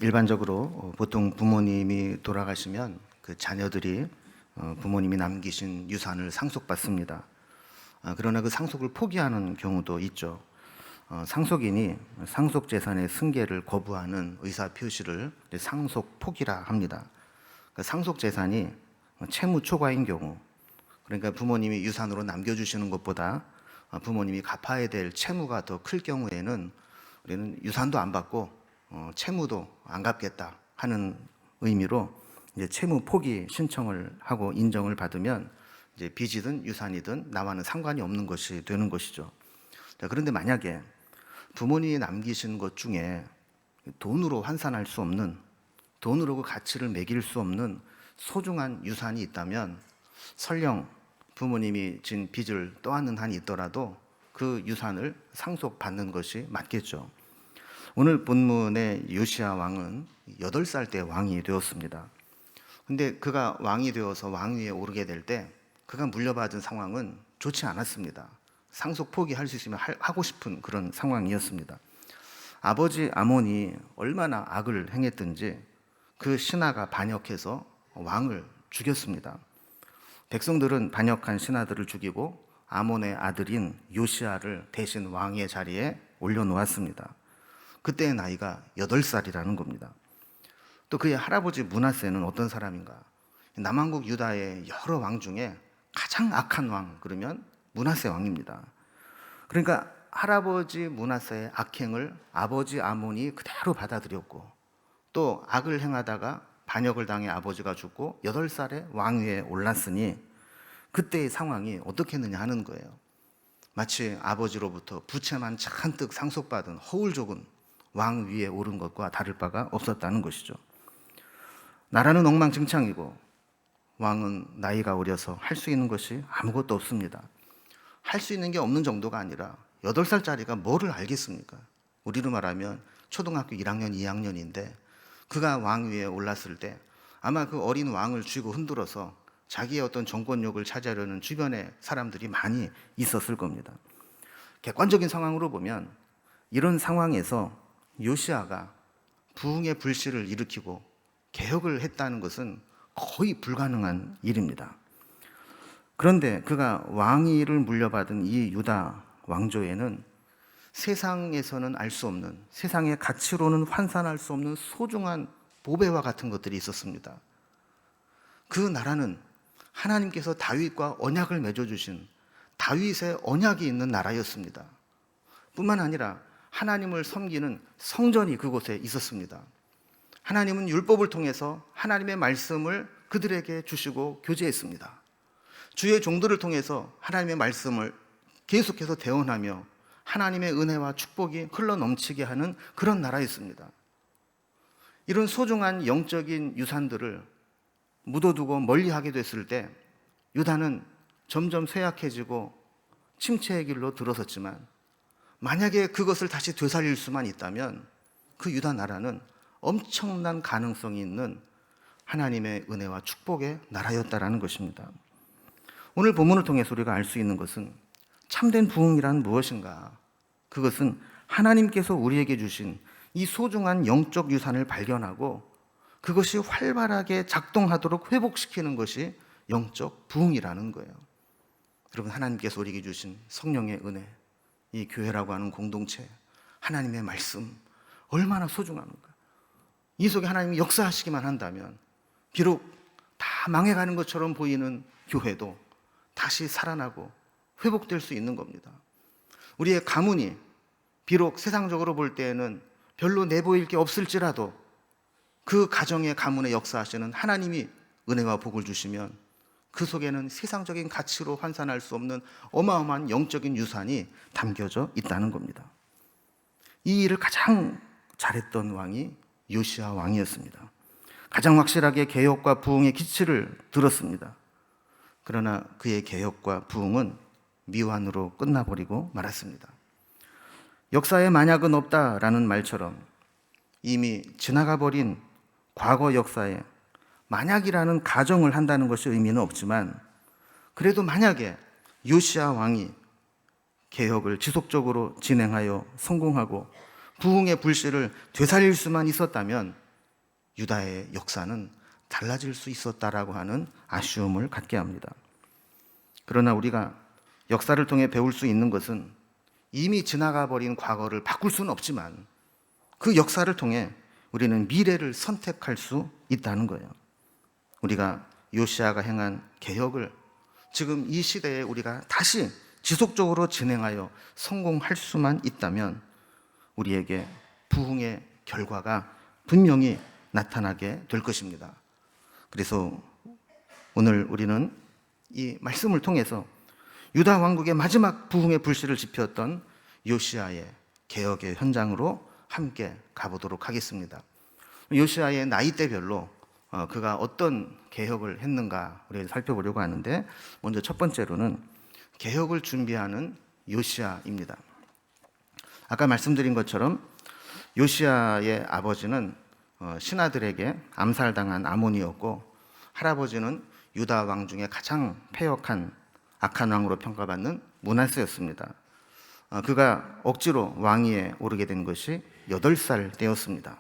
일반적으로 보통 부모님이 돌아가시면 그 자녀들이 부모님이 남기신 유산을 상속받습니다. 그러나 그 상속을 포기하는 경우도 있죠. 상속인이 상속재산의 승계를 거부하는 의사표시를 상속 포기라 합니다. 그 상속재산이 채무 초과인 경우, 그러니까 부모님이 유산으로 남겨주시는 것보다 부모님이 갚아야 될 채무가 더 클 경우에는 우리는 유산도 안 받고 채무도 안 갚겠다 하는 의미로 이제 채무 포기 신청을 하고 인정을 받으면 이제 빚이든 유산이든 나와는 상관이 없는 것이 되는 것이죠. 자, 그런데 만약에 부모님이 남기신 것 중에 돈으로 환산할 수 없는, 돈으로 그 가치를 매길 수 없는 소중한 유산이 있다면 설령 부모님이 진 빚을 떠안는 한이 있더라도 그 유산을 상속받는 것이 맞겠죠. 오늘 본문의 요시야 왕은 8살 때 왕이 되었습니다. 근데 그가 왕이 되어서 왕위에 오르게 될 때 그가 물려받은 상황은 좋지 않았습니다. 상속 포기할 수 있으면 하고 싶은 그런 상황이었습니다. 아버지 아몬이 얼마나 악을 행했든지 그 신하가 반역해서 왕을 죽였습니다. 백성들은 반역한 신하들을 죽이고 아몬의 아들인 요시야를 대신 왕의 자리에 올려놓았습니다. 그때의 나이가 8살이라는 겁니다. 또 그의 할아버지 므낫세는 어떤 사람인가? 남한국 유다의 여러 왕 중에 가장 악한 왕 그러면 므낫세 왕입니다. 그러니까 할아버지 므낫세의 악행을 아버지 아몬이 그대로 받아들였고 또 악을 행하다가 반역을 당해 아버지가 죽고 8살에 왕위에 올랐으니 그때의 상황이 어떻겠느냐 하는 거예요. 마치 아버지로부터 부채만 잔뜩 상속받은 허울족은 왕 위에 오른 것과 다를 바가 없었다는 것이죠. 나라는 엉망진창이고 왕은 나이가 어려서 할 수 있는 것이 아무것도 없습니다. 할 수 있는 게 없는 정도가 아니라 8살짜리가 뭐를 알겠습니까? 우리로 말하면 초등학교 1학년, 2학년인데 그가 왕 위에 올랐을 때 아마 그 어린 왕을 쥐고 흔들어서 자기의 어떤 정권력을 차지하려는 주변의 사람들이 많이 있었을 겁니다. 객관적인 상황으로 보면 이런 상황에서 요시야가 부흥의 불씨를 일으키고 개혁을 했다는 것은 거의 불가능한 일입니다. 그런데 그가 왕위를 물려받은 이 유다 왕조에는 세상에서는 알 수 없는, 세상의 가치로는 환산할 수 없는 소중한 보배와 같은 것들이 있었습니다. 그 나라는 하나님께서 다윗과 언약을 맺어주신 다윗의 언약이 있는 나라였습니다. 뿐만 아니라 하나님을 섬기는 성전이 그곳에 있었습니다. 하나님은 율법을 통해서 하나님의 말씀을 그들에게 주시고 교제했습니다. 주의 종들을 통해서 하나님의 말씀을 계속해서 대언하며 하나님의 은혜와 축복이 흘러넘치게 하는 그런 나라였습니다. 이런 소중한 영적인 유산들을 묻어두고 멀리하게 됐을 때 유다는 점점 쇠약해지고 침체의 길로 들어섰지만 만약에 그것을 다시 되살릴 수만 있다면 그 유다 나라는 엄청난 가능성이 있는 하나님의 은혜와 축복의 나라였다라는 것입니다. 오늘 본문을 통해서 우리가 알 수 있는 것은 참된 부흥이란 무엇인가? 그것은 하나님께서 우리에게 주신 이 소중한 영적 유산을 발견하고 그것이 활발하게 작동하도록 회복시키는 것이 영적 부흥이라는 거예요. 여러분, 하나님께서 우리에게 주신 성령의 은혜, 이 교회라고 하는 공동체, 하나님의 말씀 얼마나 소중합니까? 이 속에 하나님이 역사하시기만 한다면 비록 다 망해가는 것처럼 보이는 교회도 다시 살아나고 회복될 수 있는 겁니다. 우리의 가문이 비록 세상적으로 볼 때에는 별로 내보일 게 없을지라도 그 가정의 가문에 역사하시는 하나님이 은혜와 복을 주시면 그 속에는 세상적인 가치로 환산할 수 없는 어마어마한 영적인 유산이 담겨져 있다는 겁니다. 이 일을 가장 잘했던 왕이 요시야 왕이었습니다. 가장 확실하게 개혁과 부흥의 기치를 들었습니다. 그러나 그의 개혁과 부흥은 미완으로 끝나버리고 말았습니다. 역사에 만약은 없다라는 말처럼 이미 지나가버린 과거 역사에 만약이라는 가정을 한다는 것이 의미는 없지만 그래도 만약에 요시야 왕이 개혁을 지속적으로 진행하여 성공하고 부흥의 불씨를 되살릴 수만 있었다면 유다의 역사는 달라질 수 있었다라고 하는 아쉬움을 갖게 합니다. 그러나 우리가 역사를 통해 배울 수 있는 것은 이미 지나가 버린 과거를 바꿀 수는 없지만 그 역사를 통해 우리는 미래를 선택할 수 있다는 거예요. 우리가 요시아가 행한 개혁을 지금 이 시대에 우리가 다시 지속적으로 진행하여 성공할 수만 있다면 우리에게 부흥의 결과가 분명히 나타나게 될 것입니다. 그래서 오늘 우리는 이 말씀을 통해서 유다 왕국의 마지막 부흥의 불씨를 지폈던 요시아의 개혁의 현장으로 함께 가보도록 하겠습니다. 요시아의 나이대별로 그가 어떤 개혁을 했는가 우리가 살펴보려고 하는데, 먼저 첫 번째로는 개혁을 준비하는 요시아입니다. 아까 말씀드린 것처럼 요시아의 아버지는 신하들에게 암살당한 아몬이었고, 할아버지는 유다 왕 중에 가장 패역한 악한 왕으로 평가받는 므낫세였습니다. 그가 억지로 왕위에 오르게 된 것이 8살 때였습니다.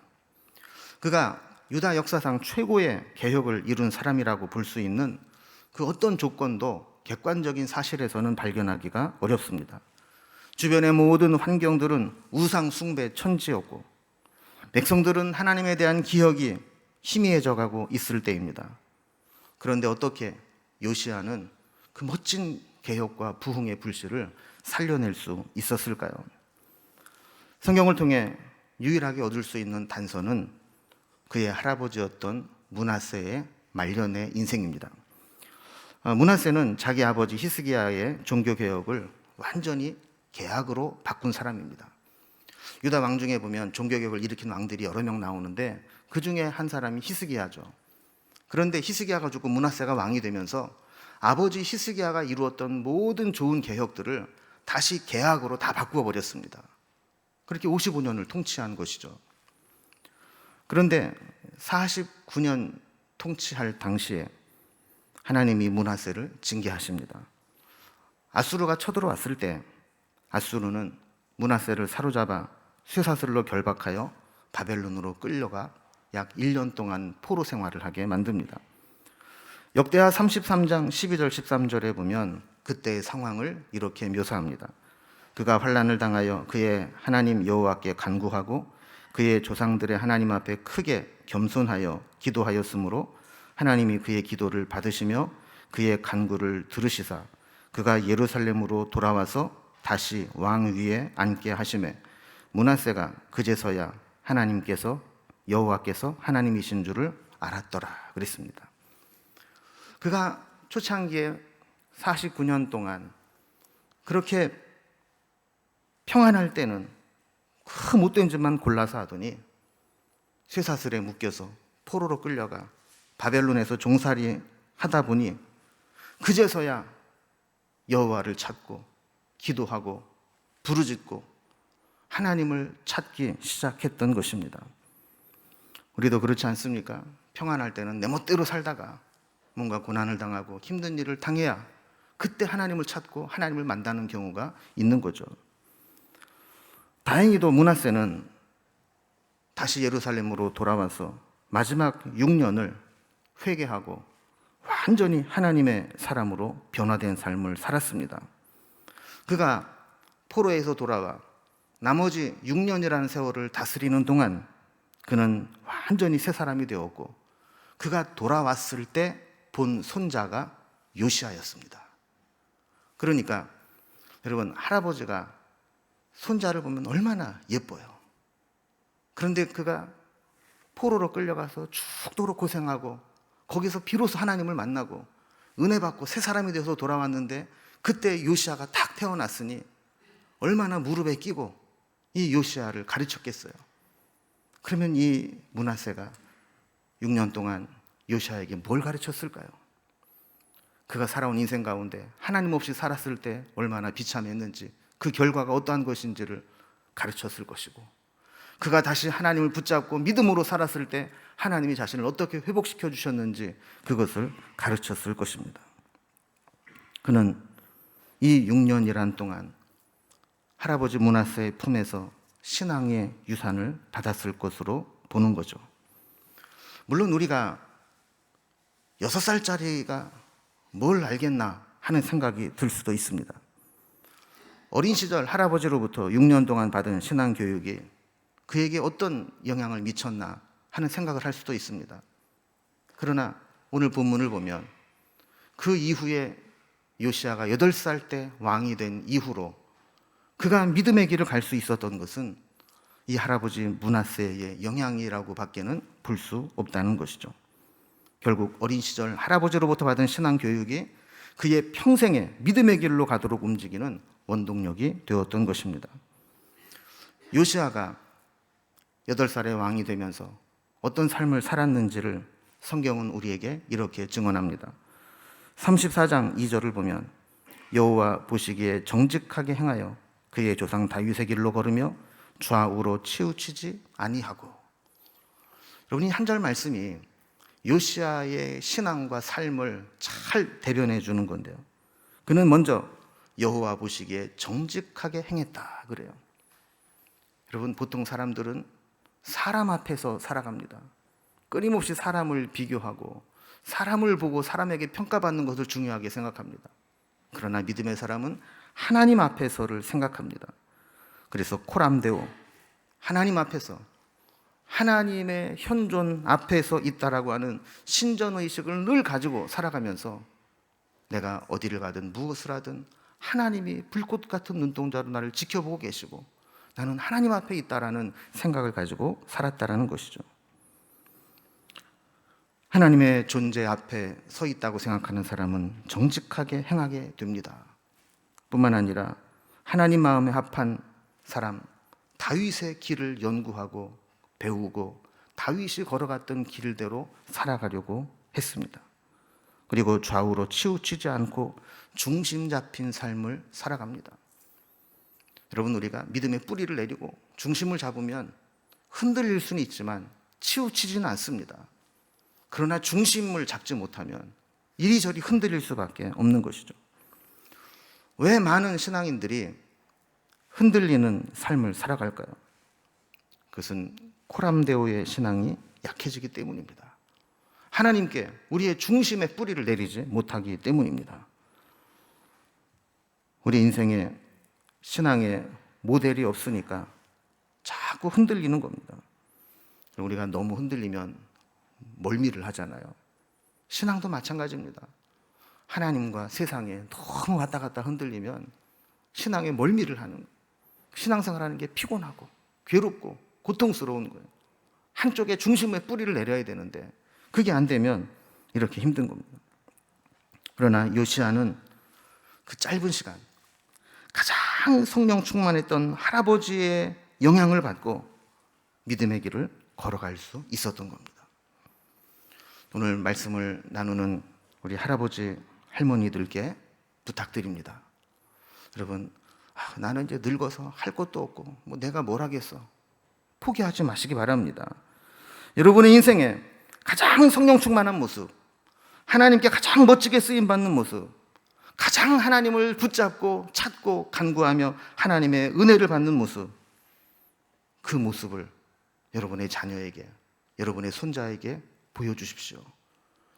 그가 유다 역사상 최고의 개혁을 이룬 사람이라고 볼 수 있는 그 어떤 조건도 객관적인 사실에서는 발견하기가 어렵습니다. 주변의 모든 환경들은 우상 숭배 천지였고 백성들은 하나님에 대한 기억이 희미해져 가고 있을 때입니다. 그런데 어떻게 요시아는 그 멋진 개혁과 부흥의 불씨를 살려낼 수 있었을까요? 성경을 통해 유일하게 얻을 수 있는 단서는 그의 할아버지였던 므낫세의 말년의 인생입니다. 므낫세는 자기 아버지 히스기야의 종교개혁을 완전히 개혁으로 바꾼 사람입니다. 유다 왕 중에 보면 종교개혁을 일으킨 왕들이 여러 명 나오는데 그 중에 한 사람이 히스기야죠. 그런데 히스기야가 죽고 므낫세가 왕이 되면서 아버지 히스기야가 이루었던 모든 좋은 개혁들을 다시 개혁으로 다 바꾸어 버렸습니다. 그렇게 55년을 통치한 것이죠. 그런데 49년 통치할 당시에 하나님이 므낫세를 징계하십니다. 아수르가 쳐들어왔을 때 아수르는 므낫세를 사로잡아 쇠사슬로 결박하여 바벨론으로 끌려가 약 1년 동안 포로 생활을 하게 만듭니다. 역대하 33장 12절 13절에 보면 그때의 상황을 이렇게 묘사합니다. 그가 환난을 당하여 그의 하나님 여호와께 간구하고 그의 조상들의 하나님 앞에 크게 겸손하여 기도하였으므로 하나님이 그의 기도를 받으시며 그의 간구를 들으시사 그가 예루살렘으로 돌아와서 다시 왕 위에 앉게 하시매 므낫세가 그제서야 하나님께서 여호와께서 하나님이신 줄을 알았더라 그랬습니다. 그가 초창기에 49년 동안 그렇게 평안할 때는 그 못된 짓만 골라서 하더니 쇠사슬에 묶여서 포로로 끌려가 바벨론에서 종살이 하다 보니 그제서야 여호와를 찾고 기도하고 부르짖고 하나님을 찾기 시작했던 것입니다. 우리도 그렇지 않습니까? 평안할 때는 내 멋대로 살다가 뭔가 고난을 당하고 힘든 일을 당해야 그때 하나님을 찾고 하나님을 만나는 경우가 있는 거죠. 다행히도 므낫세는 다시 예루살렘으로 돌아와서 마지막 6년을 회개하고 완전히 하나님의 사람으로 변화된 삶을 살았습니다. 그가 포로에서 돌아와 나머지 6년이라는 세월을 다스리는 동안 그는 완전히 새 사람이 되었고 그가 돌아왔을 때 본 손자가 요시아였습니다. 그러니까 여러분, 할아버지가 손자를 보면 얼마나 예뻐요. 그런데 그가 포로로 끌려가서 죽도록 고생하고 거기서 비로소 하나님을 만나고 은혜 받고 새 사람이 되어서 돌아왔는데 그때 요시아가 딱 태어났으니 얼마나 무릎에 끼고 이 요시아를 가르쳤겠어요. 그러면 이 므낫세가 6년 동안 요시아에게 뭘 가르쳤을까요? 그가 살아온 인생 가운데 하나님 없이 살았을 때 얼마나 비참했는지 그 결과가 어떠한 것인지를 가르쳤을 것이고, 그가 다시 하나님을 붙잡고 믿음으로 살았을 때 하나님이 자신을 어떻게 회복시켜 주셨는지 그것을 가르쳤을 것입니다. 그는 이 6년이란 동안 할아버지 므낫세의 품에서 신앙의 유산을 받았을 것으로 보는 거죠. 물론 우리가 6살짜리가 뭘 알겠나 하는 생각이 들 수도 있습니다. 어린 시절 할아버지로부터 6년 동안 받은 신앙 교육이 그에게 어떤 영향을 미쳤나 하는 생각을 할 수도 있습니다. 그러나 오늘 본문을 보면 그 이후에 요시야가 8살 때 왕이 된 이후로 그가 믿음의 길을 갈 수 있었던 것은 이 할아버지 므낫세의 영향이라고 밖에는 볼 수 없다는 것이죠. 결국 어린 시절 할아버지로부터 받은 신앙 교육이 그의 평생의 믿음의 길로 가도록 움직이는 원동력이 되었던 것입니다. 요시야가 8살의 왕이 되면서 어떤 삶을 살았는지를 성경은 우리에게 이렇게 증언합니다. 34장 2절을 보면 여호와 보시기에 정직하게 행하여 그의 조상 다윗의 길로 걸으며 좌우로 치우치지 아니하고. 여러분이 한 절 말씀이 요시야의 신앙과 삶을 잘 대변해 주는 건데요. 그는 먼저 여호와 보시기에 정직하게 행했다 그래요. 여러분, 보통 사람들은 사람 앞에서 살아갑니다. 끊임없이 사람을 비교하고 사람을 보고 사람에게 평가받는 것을 중요하게 생각합니다. 그러나 믿음의 사람은 하나님 앞에서를 생각합니다. 그래서 코람데오, 하나님 앞에서, 하나님의 현존 앞에서 있다라고 하는 신전의식을 늘 가지고 살아가면서 내가 어디를 가든 무엇을 하든 하나님이 불꽃 같은 눈동자로 나를 지켜보고 계시고 나는 하나님 앞에 있다라는 생각을 가지고 살았다라는 것이죠. 하나님의 존재 앞에 서 있다고 생각하는 사람은 정직하게 행하게 됩니다. 뿐만 아니라 하나님 마음에 합한 사람, 다윗의 길을 연구하고 배우고 다윗이 걸어갔던 길대로 살아가려고 했습니다. 그리고 좌우로 치우치지 않고 중심 잡힌 삶을 살아갑니다. 여러분, 우리가 믿음의 뿌리를 내리고 중심을 잡으면 흔들릴 수는 있지만 치우치지는 않습니다. 그러나 중심을 잡지 못하면 이리저리 흔들릴 수밖에 없는 것이죠. 왜 많은 신앙인들이 흔들리는 삶을 살아갈까요? 그것은 코람데오의 신앙이 약해지기 때문입니다. 하나님께 우리의 중심의 뿌리를 내리지 못하기 때문입니다. 우리 인생에 신앙의 모델이 없으니까 자꾸 흔들리는 겁니다. 우리가 너무 흔들리면 멀미를 하잖아요. 신앙도 마찬가지입니다. 하나님과 세상에 너무 왔다 갔다 흔들리면 신앙에 멀미를 하는 거예요. 신앙생활하는 게 피곤하고 괴롭고 고통스러운 거예요. 한쪽에 중심의 뿌리를 내려야 되는데 그게 안 되면 이렇게 힘든 겁니다. 그러나 요시야는 그 짧은 시간 가장 성령 충만했던 할아버지의 영향을 받고 믿음의 길을 걸어갈 수 있었던 겁니다. 오늘 말씀을 나누는 우리 할아버지 할머니들께 부탁드립니다. 여러분, 나는 이제 늙어서 할 것도 없고 뭐 내가 뭘 하겠어, 포기하지 마시기 바랍니다. 여러분의 인생에 가장 성령 충만한 모습, 하나님께 가장 멋지게 쓰임받는 모습, 가장 하나님을 붙잡고 찾고 간구하며 하나님의 은혜를 받는 모습, 그 모습을 여러분의 자녀에게, 여러분의 손자에게 보여주십시오.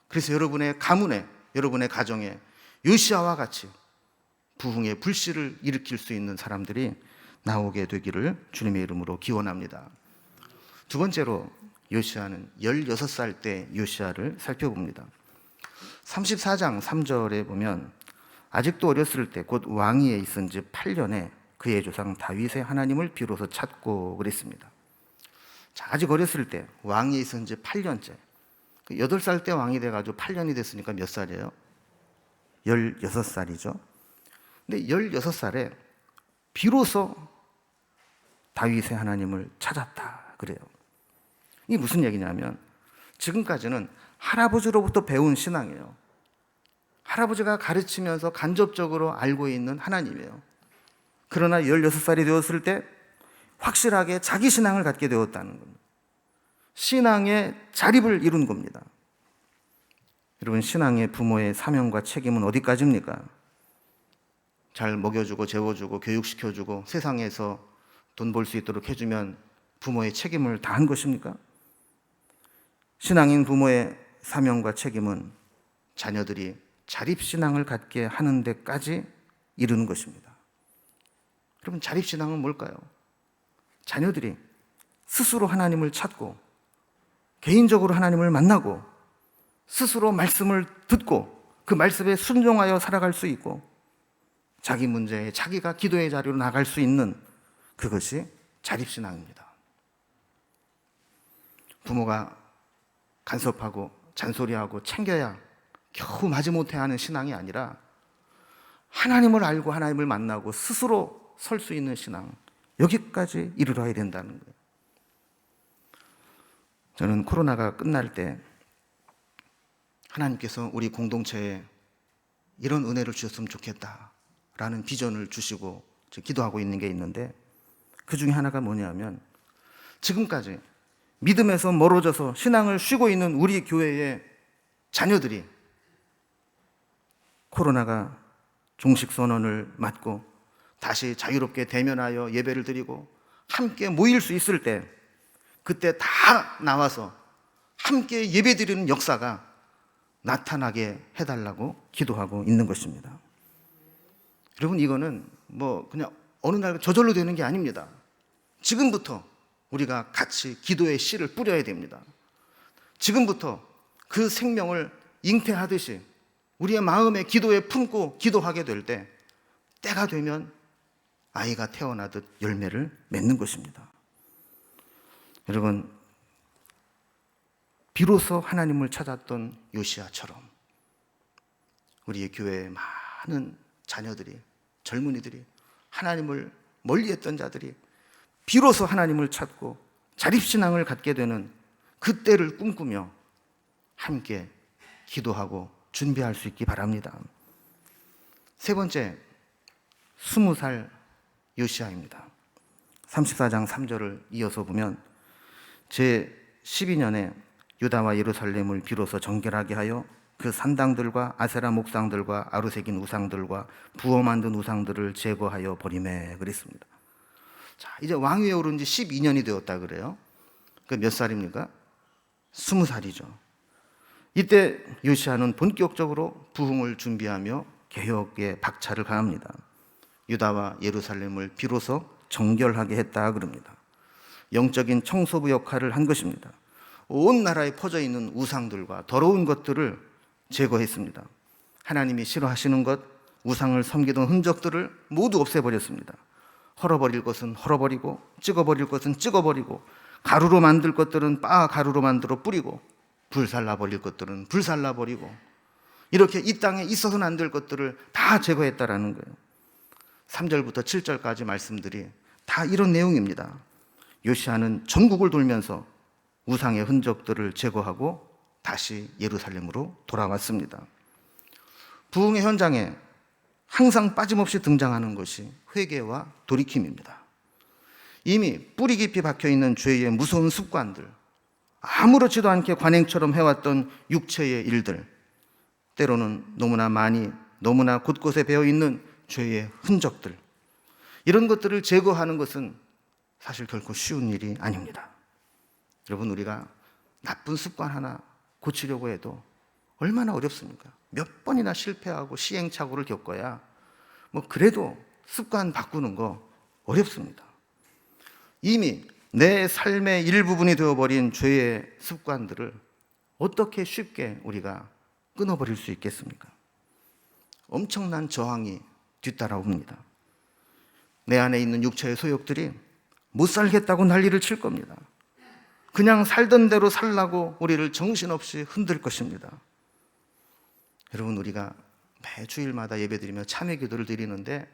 그래서 여러분의 가문에, 여러분의 가정에 요시야와 같이 부흥의 불씨를 일으킬 수 있는 사람들이 나오게 되기를 주님의 이름으로 기원합니다. 두 번째로 요시야는 16살 때 요시야를 살펴봅니다. 34장 3절에 보면 아직도 어렸을 때 곧 왕위에 있은 지 8년에 그의 조상 다윗의 하나님을 비로소 찾고 그랬습니다. 자, 아직 어렸을 때 왕위에 있은 지 8년째, 8살 때 왕이 돼가지고 8년이 됐으니까 몇 살이에요? 16살이죠. 근데 16살에 비로소 다윗의 하나님을 찾았다 그래요. 이게 무슨 얘기냐면 지금까지는 할아버지로부터 배운 신앙이에요. 할아버지가 가르치면서 간접적으로 알고 있는 하나님이에요. 그러나 16살이 되었을 때 확실하게 자기 신앙을 갖게 되었다는 겁니다. 신앙의 자립을 이룬 겁니다. 여러분, 신앙의 부모의 사명과 책임은 어디까지입니까? 잘 먹여주고 재워주고 교육시켜주고 세상에서 돈 벌 수 있도록 해주면 부모의 책임을 다한 것입니까? 신앙인 부모의 사명과 책임은 자녀들이 자립신앙을 갖게 하는 데까지 이르는 것입니다. 여러분, 자립신앙은 뭘까요? 자녀들이 스스로 하나님을 찾고 개인적으로 하나님을 만나고 스스로 말씀을 듣고 그 말씀에 순종하여 살아갈 수 있고 자기 문제에 자기가 기도의 자리로 나갈 수 있는 그것이 자립신앙입니다. 부모가 간섭하고 잔소리하고 챙겨야 겨우 마지못해 하는 신앙이 아니라 하나님을 알고 하나님을 만나고 스스로 설 수 있는 신앙, 여기까지 이르러야 된다는 거예요. 저는 코로나가 끝날 때 하나님께서 우리 공동체에 이런 은혜를 주셨으면 좋겠다라는 비전을 주시고 기도하고 있는 게 있는데, 그 중에 하나가 뭐냐면 지금까지 믿음에서 멀어져서 신앙을 쉬고 있는 우리 교회의 자녀들이 코로나가 종식 선언을 맞고 다시 자유롭게 대면하여 예배를 드리고 함께 모일 수 있을 때 그때 다 나와서 함께 예배 드리는 역사가 나타나게 해달라고 기도하고 있는 것입니다. 여러분, 이거는 그냥 어느 날 저절로 되는 게 아닙니다. 지금부터 우리가 같이 기도의 씨를 뿌려야 됩니다. 지금부터 그 생명을 잉태하듯이 우리의 마음에 기도에 품고 기도하게 될 때 때가 되면 아이가 태어나듯 열매를 맺는 것입니다. 여러분, 비로소 하나님을 찾았던 요시야처럼 우리의 교회의 많은 자녀들이, 젊은이들이, 하나님을 멀리했던 자들이 비로소 하나님을 찾고 자립신앙을 갖게 되는 그때를 꿈꾸며 함께 기도하고 준비할 수 있기 바랍니다. 세 번째, 20살 요시야입니다. 34장 3절을 이어서 보면 제 12년에 유다와 예루살렘을 비로소 정결하게 하여 그 산당들과 아세라 목상들과 아루새긴 우상들과 부어 만든 우상들을 제거하여 버리매 그랬습니다. 자, 이제 왕위에 오른 지 12년이 되었다 그래요. 그 몇 살입니까? 20살이죠. 이때 요시야는 본격적으로 부흥을 준비하며 개혁에 박차를 가합니다. 유다와 예루살렘을 비로소 정결하게 했다 그럽니다. 영적인 청소부 역할을 한 것입니다. 온 나라에 퍼져 있는 우상들과 더러운 것들을 제거했습니다. 하나님이 싫어하시는 것, 우상을 섬기던 흔적들을 모두 없애버렸습니다. 헐어버릴 것은 헐어버리고 찍어버릴 것은 찍어버리고 가루로 만들 것들은 가루로 만들어 뿌리고 불살라버릴 것들은 불살라버리고 이렇게 이 땅에 있어서는 안 될 것들을 다 제거했다라는 거예요. 3절부터 7절까지 말씀들이 다 이런 내용입니다. 요시야는 전국을 돌면서 우상의 흔적들을 제거하고 다시 예루살렘으로 돌아왔습니다. 부흥의 현장에 항상 빠짐없이 등장하는 것이 회개와 돌이킴입니다. 이미 뿌리 깊이 박혀있는 죄의 무서운 습관들, 아무렇지도 않게 관행처럼 해왔던 육체의 일들, 때로는 너무나 많이 너무나 곳곳에 배어있는 죄의 흔적들, 이런 것들을 제거하는 것은 사실 결코 쉬운 일이 아닙니다. 여러분, 우리가 나쁜 습관 하나 고치려고 해도 얼마나 어렵습니까? 몇 번이나 실패하고 시행착오를 겪어야 그래도 습관 바꾸는 거 어렵습니다. 이미 내 삶의 일부분이 되어버린 죄의 습관들을 어떻게 쉽게 우리가 끊어버릴 수 있겠습니까? 엄청난 저항이 뒤따라옵니다. 내 안에 있는 육체의 소욕들이 못 살겠다고 난리를 칠 겁니다. 그냥 살던 대로 살라고 우리를 정신없이 흔들 것입니다. 여러분, 우리가 매 주일마다 예배드리며 참회 기도를 드리는데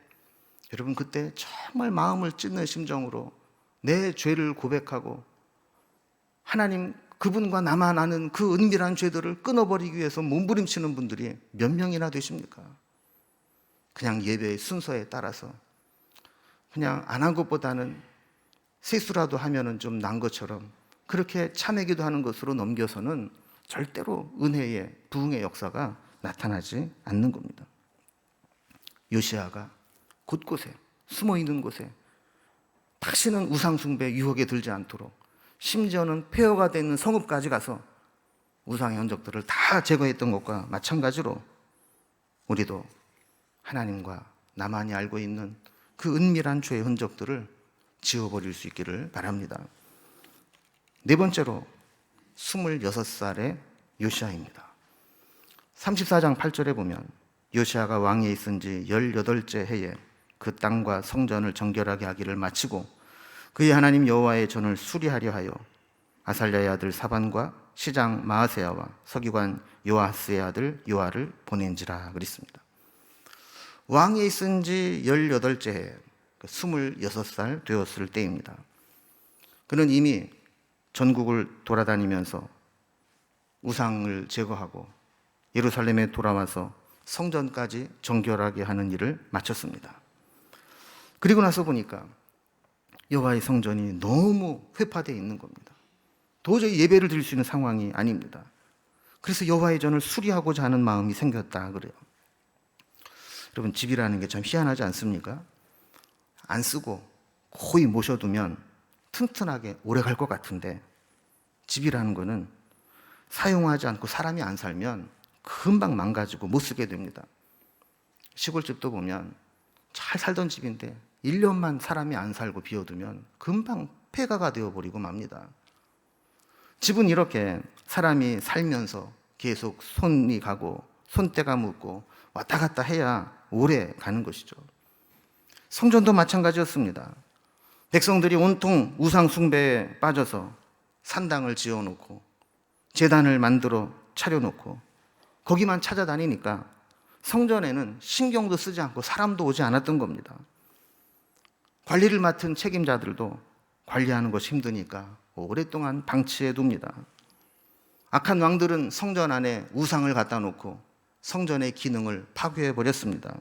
여러분, 그때 정말 마음을 찢는 심정으로 내 죄를 고백하고 하나님, 그분과 나만 아는 그 은밀한 죄들을 끊어버리기 위해서 몸부림치는 분들이 몇 명이나 되십니까? 그냥 예배의 순서에 따라서 그냥 안 한 것보다는 세수라도 하면은 좀 난 것처럼 그렇게 참회 기도하는 것으로 넘겨서는 절대로 은혜의 부흥의 역사가 나타나지 않는 겁니다. 요시야가 곳곳에 숨어 있는 곳에 다시는 우상숭배 유혹에 들지 않도록, 심지어는 폐허가 되는 성읍까지 가서 우상의 흔적들을 다 제거했던 것과 마찬가지로 우리도 하나님과 나만이 알고 있는 그 은밀한 죄의 흔적들을 지워버릴 수 있기를 바랍니다. 네 번째로 26살의 요시아입니다. 34장 8절에 보면 요시아가 왕위에 있은 지 18째 해에 그 땅과 성전을 정결하게 하기를 마치고 그의 하나님 여호와의 전을 수리하려 하여 아살랴의 아들 사반과 시장 마아세야와 서기관 요아스의 아들 요아를 보낸지라 그랬습니다. 왕위에 있은 지 18째 해, 26살 되었을 때입니다. 그는 이미 전국을 돌아다니면서 우상을 제거하고 예루살렘에 돌아와서 성전까지 정결하게 하는 일을 마쳤습니다. 그리고 나서 보니까 여호와의 성전이 너무 회파되어 있는 겁니다. 도저히 예배를 드릴 수 있는 상황이 아닙니다. 그래서 여호와의 전을 수리하고자 하는 마음이 생겼다 그래요. 여러분, 집이라는 게 참 희한하지 않습니까? 안 쓰고 고이 모셔두면 튼튼하게 오래 갈 것 같은데, 집이라는 거는 사용하지 않고 사람이 안 살면 금방 망가지고 못 쓰게 됩니다. 시골집도 보면 잘 살던 집인데 1년만 사람이 안 살고 비워두면 금방 폐가가 되어버리고 맙니다. 집은 이렇게 사람이 살면서 계속 손이 가고 손때가 묻고 왔다 갔다 해야 오래 가는 것이죠. 성전도 마찬가지였습니다. 백성들이 온통 우상 숭배에 빠져서 산당을 지어놓고 제단을 만들어 차려놓고 거기만 찾아다니니까 성전에는 신경도 쓰지 않고 사람도 오지 않았던 겁니다. 관리를 맡은 책임자들도 관리하는 것이 힘드니까 오랫동안 방치해 둡니다. 악한 왕들은 성전 안에 우상을 갖다 놓고 성전의 기능을 파괴해 버렸습니다.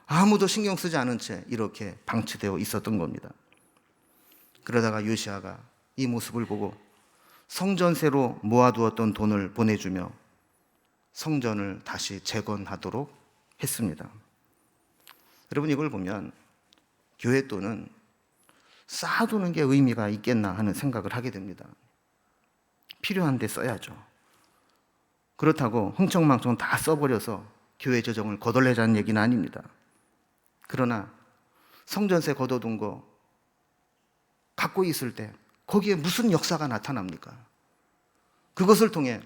아무도 신경 쓰지 않은 채 이렇게 방치되어 있었던 겁니다. 그러다가 요시아가 이 모습을 보고 성전세로 모아두었던 돈을 보내주며 성전을 다시 재건하도록 했습니다. 여러분, 이걸 보면 교회 돈은 쌓아두는 게 의미가 있겠나 하는 생각을 하게 됩니다. 필요한 데 써야죠. 그렇다고 흥청망청 다 써버려서 교회 재정을 거덜내자는 얘기는 아닙니다. 그러나 성전세 걷어둔 거 갖고 있을 때 거기에 무슨 역사가 나타납니까? 그것을 통해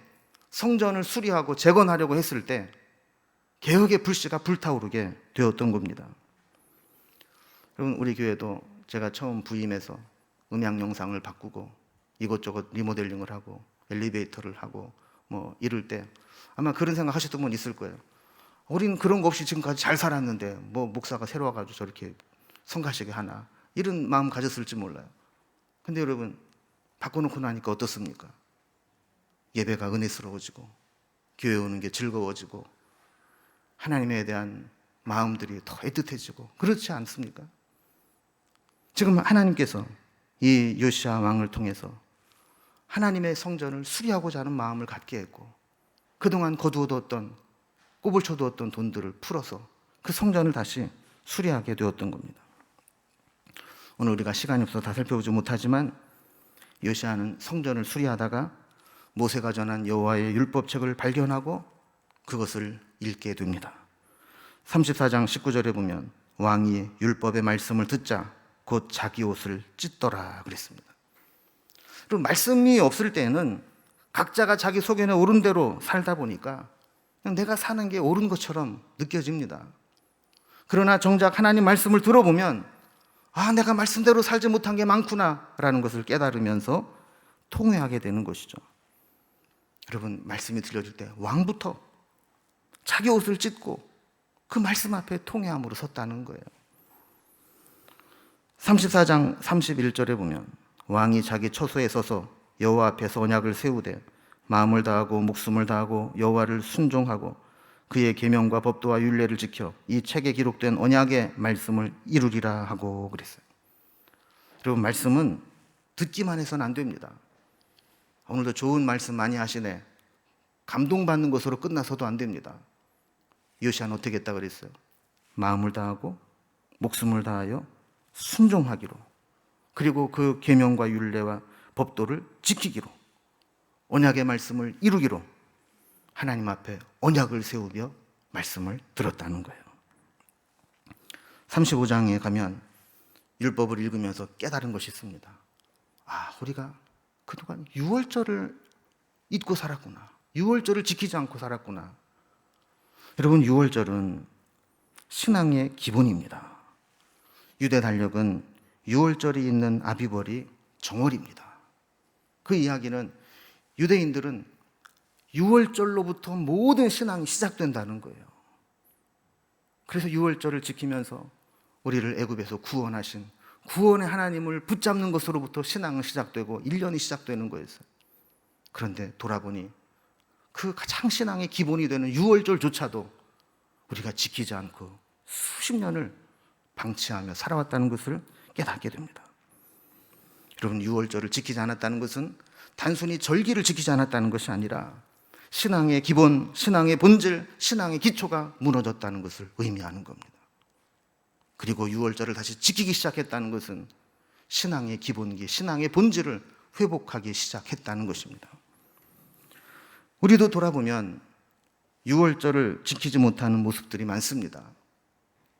성전을 수리하고 재건하려고 했을 때 개혁의 불씨가 불타오르게 되었던 겁니다. 여러분, 우리 교회도 제가 처음 부임해서 음향 영상을 바꾸고 이것저것 리모델링을 하고 엘리베이터를 하고 뭐 이럴 때 아마 그런 생각 하셨던 분 있을 거예요. 우린 그런 거 없이 지금까지 잘 살았는데 뭐 목사가 새로 와가지고 저렇게 성가시게 하나, 이런 마음 가졌을지 몰라요. 근데 여러분, 바꿔놓고 나니까 어떻습니까? 예배가 은혜스러워지고 교회 오는 게 즐거워지고 하나님에 대한 마음들이 더 애틋해지고 그렇지 않습니까? 지금 하나님께서 이 요시아 왕을 통해서 하나님의 성전을 수리하고자 하는 마음을 갖게 했고 그동안 거두어두었던, 꼽을 쳐두었던 돈들을 풀어서 그 성전을 다시 수리하게 되었던 겁니다. 오늘 우리가 시간이 없어서 다 살펴보지 못하지만 요시아는 성전을 수리하다가 모세가 전한 여호와의 율법책을 발견하고 그것을 읽게 됩니다. 34장 19절에 보면 왕이 율법의 말씀을 듣자 곧 자기 옷을 찢더라 그랬습니다. 그리고 말씀이 없을 때는 각자가 자기 속에는 옳은 대로 살다 보니까 그냥 내가 사는 게 옳은 것처럼 느껴집니다. 그러나 정작 하나님 말씀을 들어보면 내가 말씀대로 살지 못한 게 많구나 라는 것을 깨달으면서 통회하게 되는 것이죠. 여러분, 말씀이 들려줄 때 왕부터 자기 옷을 찢고 그 말씀 앞에 통회함으로 섰다는 거예요. 34장 31절에 보면 왕이 자기 처소에 서서 여호와 앞에서 언약을 세우되 마음을 다하고 목숨을 다하고 여호와를 순종하고 그의 계명과 법도와 율례를 지켜 이 책에 기록된 언약의 말씀을 이루리라 하고 그랬어요. 여러분, 말씀은 듣기만 해서는 안 됩니다. 오늘도 좋은 말씀 많이 하시네, 감동받는 것으로 끝나서도 안 됩니다. 요시아는 어떻게 했다 그랬어요? 마음을 다하고 목숨을 다하여 순종하기로, 그리고 그 계명과 율례와 법도를 지키기로, 언약의 말씀을 이루기로 하나님 앞에 언약을 세우며 말씀을 들었다는 거예요. 35장에 가면 율법을 읽으면서 깨달은 것이 있습니다. 우리가 그동안 유월절을 잊고 살았구나. 유월절을 지키지 않고 살았구나. 여러분, 유월절은 신앙의 기본입니다. 유대 달력은 유월절이 있는 아비벌이 정월입니다. 그 이야기는 유대인들은 유월절로부터 모든 신앙이 시작된다는 거예요. 그래서 유월절을 지키면서 우리를 애굽에서 구원하신 구원의 하나님을 붙잡는 것으로부터 신앙은 시작되고 1년이 시작되는 거였어요. 그런데 돌아보니 그 가장 신앙의 기본이 되는 유월절조차도 우리가 지키지 않고 수십 년을 방치하며 살아왔다는 것을 깨닫게 됩니다. 여러분, 유월절을 지키지 않았다는 것은 단순히 절기를 지키지 않았다는 것이 아니라 신앙의 기본, 신앙의 본질, 신앙의 기초가 무너졌다는 것을 의미하는 겁니다. 그리고 유월절을 다시 지키기 시작했다는 것은 신앙의 기본기, 신앙의 본질을 회복하기 시작했다는 것입니다. 우리도 돌아보면 유월절을 지키지 못하는 모습들이 많습니다.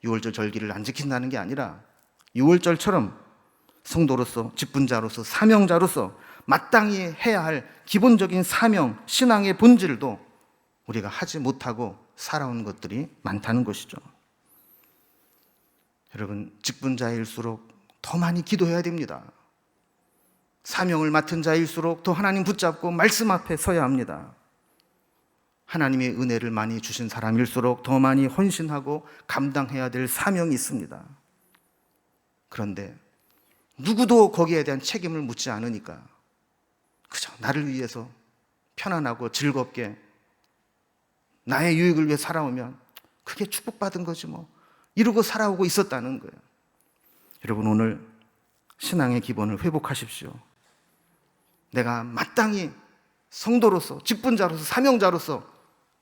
유월절 절기를 안 지킨다는 게 아니라 유월절처럼 성도로서, 직분자로서, 사명자로서 마땅히 해야 할 기본적인 사명, 신앙의 본질도 우리가 하지 못하고 살아온 것들이 많다는 것이죠. 여러분, 직분자일수록 더 많이 기도해야 됩니다. 사명을 맡은 자일수록 더 하나님 붙잡고 말씀 앞에 서야 합니다. 하나님의 은혜를 많이 주신 사람일수록 더 많이 헌신하고 감당해야 될 사명이 있습니다. 그런데 누구도 거기에 대한 책임을 묻지 않으니까 그저 나를 위해서 편안하고 즐겁게 나의 유익을 위해 살아오면 그게 축복받은 거지 뭐, 이러고 살아오고 있었다는 거예요. 여러분, 오늘 신앙의 기본을 회복하십시오. 내가 마땅히 성도로서, 직분자로서, 사명자로서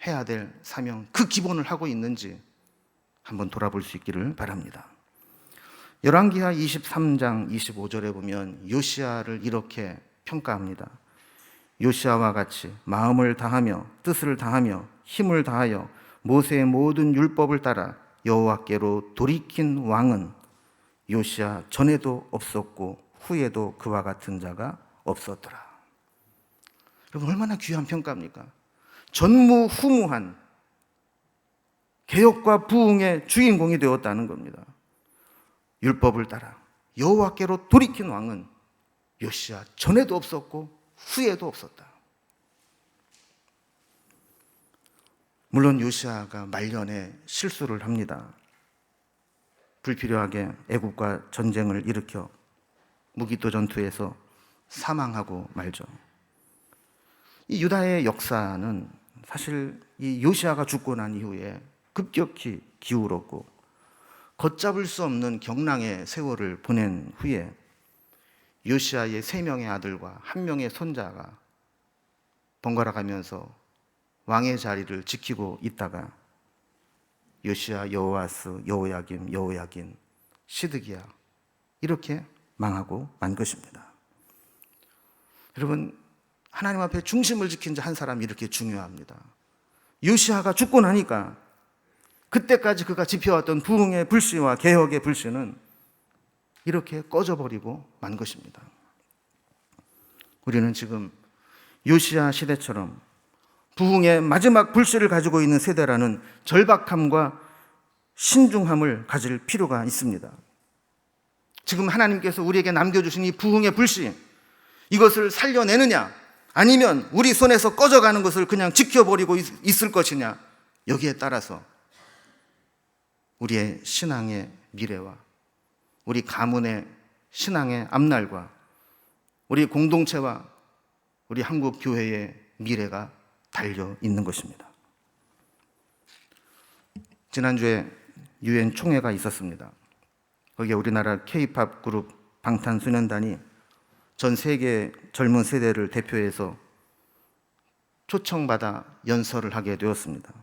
해야 될 사명, 그 기본을 하고 있는지 한번 돌아볼 수 있기를 바랍니다. 열왕기하 23장 25절에 보면 요시야를 이렇게 평가합니다. 요시야와 같이 마음을 다하며 뜻을 다하며 힘을 다하여 모세의 모든 율법을 따라 여호와께로 돌이킨 왕은 요시야 전에도 없었고 후에도 그와 같은 자가 없었더라. 여러분, 얼마나 귀한 평가입니까? 전무후무한 개혁과 부흥의 주인공이 되었다는 겁니다. 율법을 따라 여호와께로 돌이킨 왕은 요시야 전에도 없었고 후에도 없었다. 물론 요시야가 말년에 실수를 합니다. 불필요하게 애굽과 전쟁을 일으켜 무기토 전투에서 사망하고 말죠. 이 유다의 역사는 사실 이 요시야가 죽고 난 이후에 급격히 기울었고 걷잡을 수 없는 경랑의 세월을 보낸 후에 요시야의 3명의 아들과 1명의 손자가 번갈아 가면서 왕의 자리를 지키고 있다가 요시야, 여호아스, 여호야김, 여호야긴, 시드기야 이렇게 망하고 만 것입니다. 여러분, 하나님 앞에 중심을 지킨 자 한 사람이 이렇게 중요합니다. 요시야가 죽고 나니까 그때까지 그가 지펴왔던 부흥의 불씨와 개혁의 불씨는 이렇게 꺼져버리고 만 것입니다. 우리는 지금 요시야 시대처럼 부흥의 마지막 불씨를 가지고 있는 세대라는 절박함과 신중함을 가질 필요가 있습니다. 지금 하나님께서 우리에게 남겨주신 이 부흥의 불씨, 이것을 살려내느냐 아니면 우리 손에서 꺼져가는 것을 그냥 지켜버리고 있을 것이냐, 여기에 따라서 우리의 신앙의 미래와 우리 가문의 신앙의 앞날과 우리 공동체와 우리 한국 교회의 미래가 달려 있는 것입니다. 지난주에 유엔 총회가 있었습니다. 거기에 우리나라 K-팝 그룹 방탄소년단이 전 세계 젊은 세대를 대표해서 초청받아 연설을 하게 되었습니다.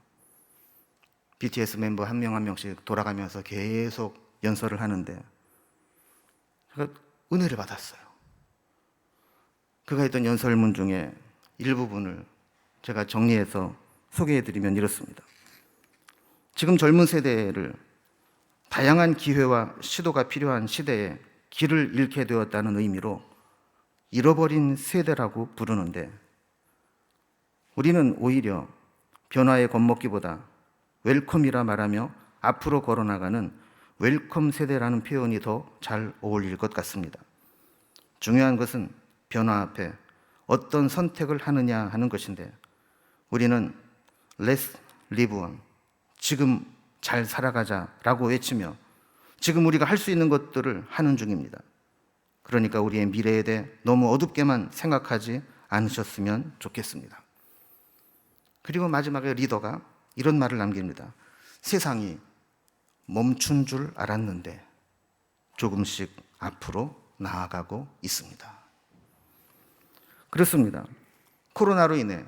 BTS 멤버 한 명 한 명씩 돌아가면서 계속 연설을 하는데 제가 은혜를 받았어요. 그가 했던 연설문 중에 일부분을 제가 정리해서 소개해드리면 이렇습니다. 지금 젊은 세대를 다양한 기회와 시도가 필요한 시대에 길을 잃게 되었다는 의미로 잃어버린 세대라고 부르는데, 우리는 오히려 변화에 겁먹기보다 웰컴이라 말하며 앞으로 걸어나가는 웰컴 세대라는 표현이 더 잘 어울릴 것 같습니다. 중요한 것은 변화 앞에 어떤 선택을 하느냐 하는 것인데, 우리는 Let's live on, 지금 잘 살아가자라고 외치며 지금 우리가 할 수 있는 것들을 하는 중입니다. 그러니까 우리의 미래에 대해 너무 어둡게만 생각하지 않으셨으면 좋겠습니다. 그리고 마지막에 리더가 이런 말을 남깁니다. 세상이 멈춘 줄 알았는데 조금씩 앞으로 나아가고 있습니다. 그렇습니다. 코로나로 인해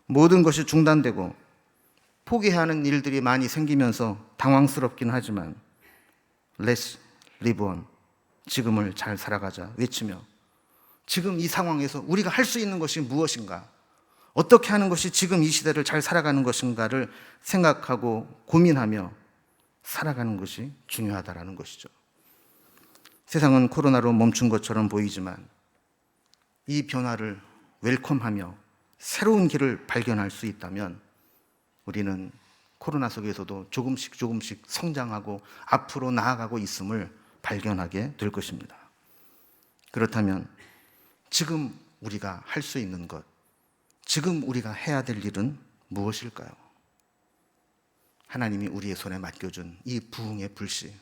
모든 것이 중단되고 포기해야 하는 일들이 많이 생기면서 당황스럽긴 하지만 Let's live on, 지금을 잘 살아가자 외치며 지금 이 상황에서 우리가 할 수 있는 것이 무엇인가, 어떻게 하는 것이 지금 이 시대를 잘 살아가는 것인가를 생각하고 고민하며 살아가는 것이 중요하다라는 것이죠. 세상은 코로나로 멈춘 것처럼 보이지만 이 변화를 웰컴하며 새로운 길을 발견할 수 있다면 우리는 코로나 속에서도 조금씩 성장하고 앞으로 나아가고 있음을 발견하게 될 것입니다. 그렇다면 지금 우리가 할 수 있는 것, 지금 우리가 해야 될 일은 무엇일까요? 하나님이 우리의 손에 맡겨준 이 부흥의 불씨,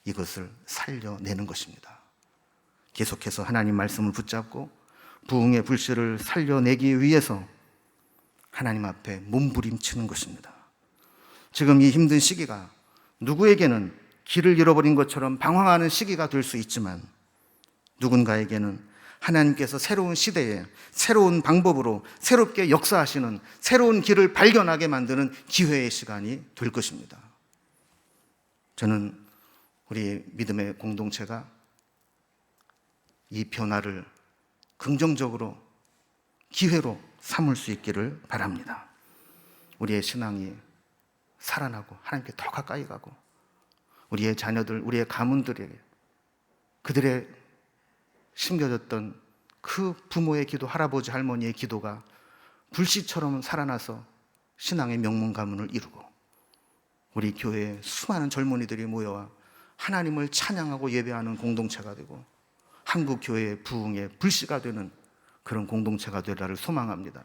이것을 살려내는 것입니다. 계속해서 하나님 말씀을 붙잡고 부흥의 불씨를 살려내기 위해서 하나님 앞에 몸부림치는 것입니다. 지금 이 힘든 시기가 누구에게는 길을 잃어버린 것처럼 방황하는 시기가 될 수 있지만, 누군가에게는 하나님께서 새로운 시대에 새로운 방법으로 새롭게 역사하시는 새로운 길을 발견하게 만드는 기회의 시간이 될 것입니다. 저는 우리 믿음의 공동체가 이 변화를 긍정적으로 기회로 삼을 수 있기를 바랍니다. 우리의 신앙이 살아나고 하나님께 더 가까이 가고 우리의 자녀들, 우리의 가문들에게 그들의 심겨졌던 그 부모의 기도, 할아버지, 할머니의 기도가 불씨처럼 살아나서 신앙의 명문 가문을 이루고 우리 교회에 수많은 젊은이들이 모여와 하나님을 찬양하고 예배하는 공동체가 되고 한국 교회의 부흥의 불씨가 되는 그런 공동체가 되리를 소망합니다.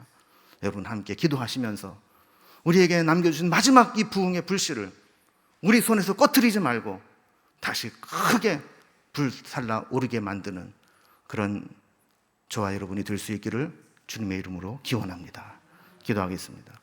여러분 함께 기도하시면서 우리에게 남겨주신 마지막 이 부흥의 불씨를 우리 손에서 꺼트리지 말고 다시 크게 불살라 오르게 만드는 그런 저와 여러분이 될 수 있기를 주님의 이름으로 기원합니다. 기도하겠습니다.